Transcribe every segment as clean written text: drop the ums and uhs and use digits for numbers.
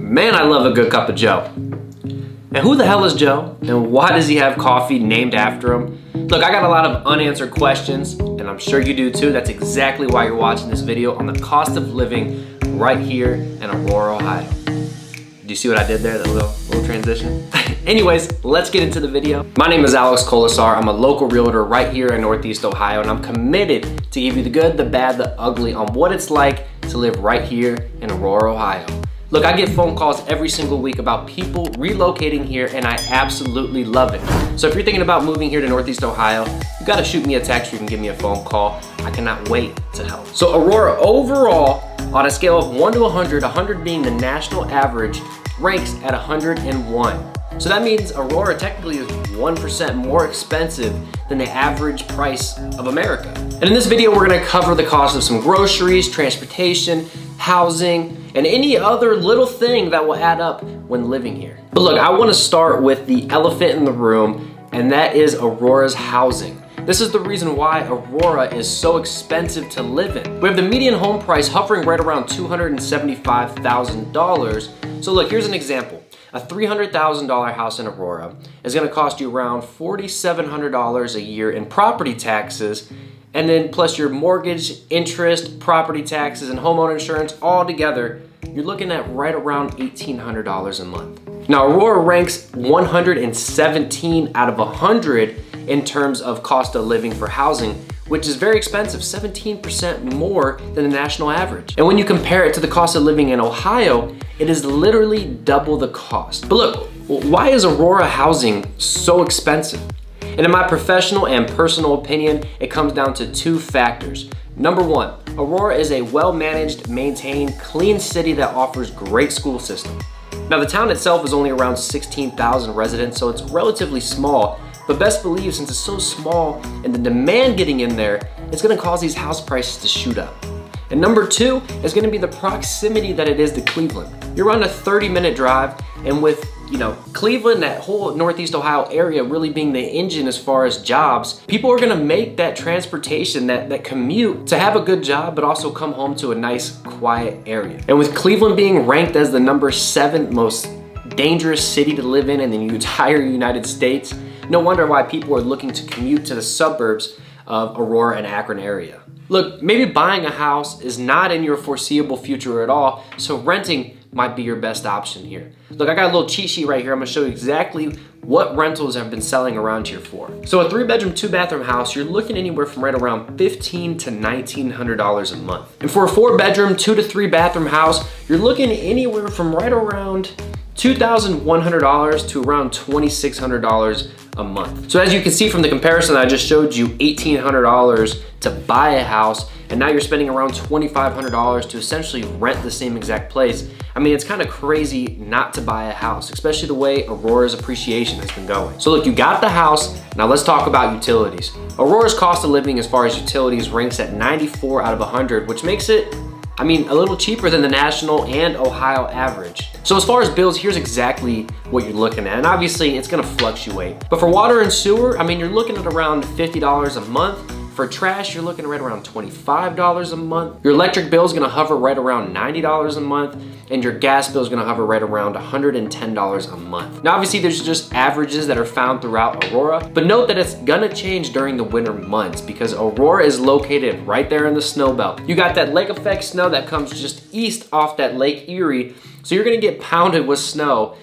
Man, I love a good cup of Joe. And who the hell is Joe? And why does he have coffee named after him? Look, I got a lot of unanswered questions, and I'm sure you do too. That's exactly why you're watching this video on the cost of living right here in Aurora, Ohio. Do you see what I did there, that little transition? Anyways, let's get into the video. My name is Kolesar. I'm a local realtor right here in Northeast Ohio, and I'm committed to give you the good, the bad, the ugly on what it's like to live right here in Aurora, Ohio. Look, I get phone calls every single week about people relocating here, and I absolutely love it. So if you're thinking about moving here to Northeast Ohio, you gotta shoot me a text or you can give me a phone call. I cannot wait to help. So Aurora overall, on a scale of 1 to 100, 100 being the national average, ranks at 101. So that means Aurora technically is 1% more expensive than the average price of America. And in this video, we're gonna cover the cost of some groceries, transportation, housing, and any other little thing that will add up when living here. But look, I wanna start with the elephant in the room, and that is Aurora's housing. This is the reason why Aurora is so expensive to live in. We have the median home price hovering right around $275,000. So look, here's an example. A $300,000 house in Aurora is gonna cost you around $4,700 a year in property taxes, and then plus your mortgage, interest, property taxes, and homeowner insurance all together, you're looking at right around $1,800 a month. Now, Aurora ranks 117 out of 100 in terms of cost of living for housing, which is very expensive, 17% more than the national average. And when you compare it to the cost of living in Ohio, it is literally double the cost. But look, why is Aurora housing so expensive? And in my professional and personal opinion, it comes down to two factors. Number one, Aurora is a well-managed, maintained, clean city that offers great school system. Now the town itself is only around 16,000 residents, so it's relatively small, but best believe since it's so small and the demand getting in there, it's gonna cause these house prices to shoot up. And number two is gonna be the proximity that it is to Cleveland. You're on a 30-minute drive, and with Cleveland, that whole Northeast Ohio area really being the engine as far as jobs, people are gonna make that transportation, that commute to have a good job, but also come home to a nice, quiet area. And with Cleveland being ranked as the number 7 most dangerous city to live in the entire United States, no wonder why people are looking to commute to the suburbs of Aurora and Akron area. Look, maybe buying a house is not in your foreseeable future at all, so renting might be your best option here. Look, I got a little cheat sheet right here. I'm gonna show you exactly what rentals have been selling around here for. So a 3-bedroom, 2-bathroom house, you're looking anywhere from right around $1,500 to $1,900 a month. And for a 4-bedroom, 2 to 3-bathroom house, you're looking anywhere from right around $2,100 to around $2,600 a month. So as you can see from the comparison I just showed you, $1,800 to buy a house, and now you're spending around $2,500 to essentially rent the same exact place. I mean, it's kind of crazy not to buy a house, especially the way Aurora's appreciation has been going. So look, you got the house, now let's talk about utilities. Aurora's cost of living as far as utilities ranks at 94 out of 100, which makes it, a little cheaper than the national and Ohio average. So as far as bills, here's exactly what you're looking at. And obviously it's gonna fluctuate. But for water and sewer, you're looking at around $50 a month. For trash, you're looking right around $25 a month. Your electric bill is gonna hover right around $90 a month, and your gas bill is gonna hover right around $110 a month. Now obviously there's just averages that are found throughout Aurora, but note that it's gonna change during the winter months because Aurora is located right there in the snow belt. You got that lake effect snow that comes just east off that Lake Erie, so you're gonna get pounded with snow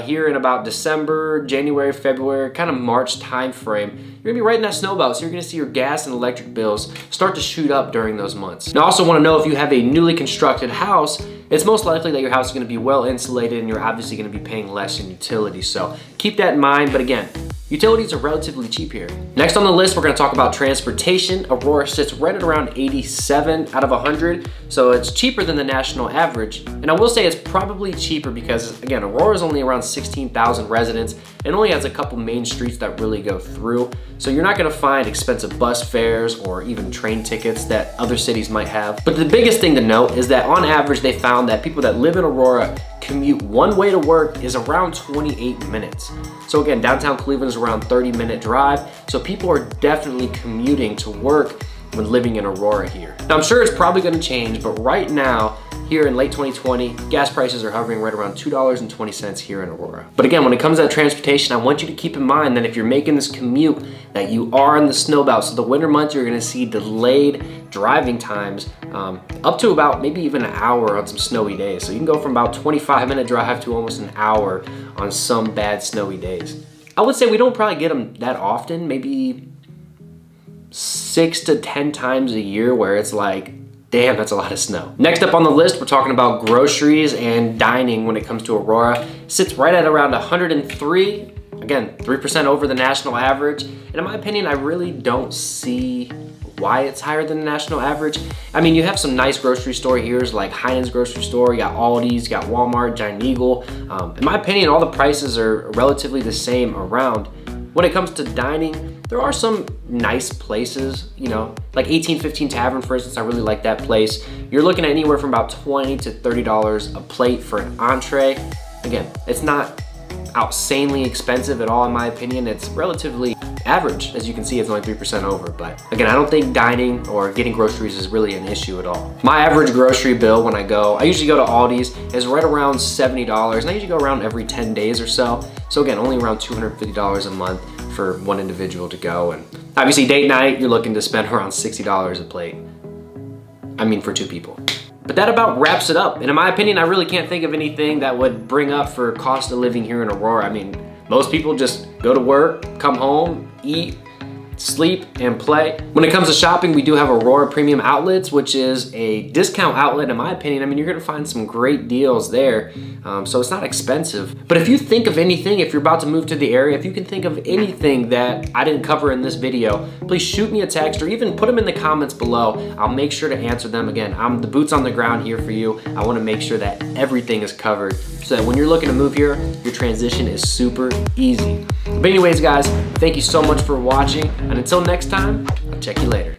here in about December, January, February, kind of March time frame. You're gonna be right in that snow belt, so you're gonna see your gas and electric bills start to shoot up during those months. Now I also wanna know if you have a newly constructed house, it's most likely that your house is gonna be well insulated and you're obviously gonna be paying less in utilities. So keep that in mind, but again, utilities are relatively cheap here. Next on the list, we're gonna talk about transportation. Aurora sits right at around 87 out of 100, so it's cheaper than the national average. And I will say it's probably cheaper because, again, Aurora is only around 16,000 residents and only has a couple main streets that really go through. So you're not gonna find expensive bus fares or even train tickets that other cities might have. But the biggest thing to note is that on average, they found that people that live in Aurora commute one way to work is around 28 minutes. So again, downtown Cleveland is around 30-minute drive. So people are definitely commuting to work when living in Aurora here. Now I'm sure it's probably gonna change, but right now, here in late 2020, gas prices are hovering right around $2.20 here in Aurora. But again, when it comes to transportation, I want you to keep in mind that if you're making this commute, that you are in the snow belt. So the winter months, you're gonna see delayed driving times up to about maybe even an hour on some snowy days. So you can go from about 25-minute drive to almost an hour on some bad snowy days. I would say we don't probably get them that often, maybe 6 to 10 times a year where it's like, damn, that's a lot of snow. Next up on the list, we're talking about groceries and dining when it comes to Aurora. It sits right at around 103, again, 3% over the national average. And in my opinion, I really don't see why it's higher than the national average. I mean, you have some nice grocery store here, like Heinen's grocery store, you got Aldi's, you got Walmart, Giant Eagle. In my opinion, all the prices are relatively the same around. When it comes to dining, there are some nice places, you know, like 1815 Tavern, for instance. I really like that place. You're looking at anywhere from about $20 to $30 a plate for an entree. Again, it's not outsanely expensive at all, in my opinion. It's relatively average. As you can see, it's only 3% over. But again, I don't think dining or getting groceries is really an issue at all. My average grocery bill when I usually go to Aldi's, is right around $70. And I usually go around every 10 days or so. So again, only around $250 a month for one individual to go. And obviously date night, you're looking to spend around $60 a plate. I mean, for 2 people. But that about wraps it up. And in my opinion, I really can't think of anything that would bring up for cost of living here in Aurora. I mean, most people just go to work, come home, eat, sleep, and play. When it comes to shopping, we do have Aurora Premium Outlets, which is a discount outlet in my opinion. I mean, you're gonna find some great deals there, so it's not expensive. But if you think of anything, if you're about to move to the area, if you can think of anything that I didn't cover in this video, please shoot me a text or even put them in the comments below. I'll make sure to answer them. Again, I'm the boots on the ground here for you. I wanna make sure that everything is covered so that when you're looking to move here, your transition is super easy. But anyways, guys, thank you so much for watching. And until next time, I'll check you later.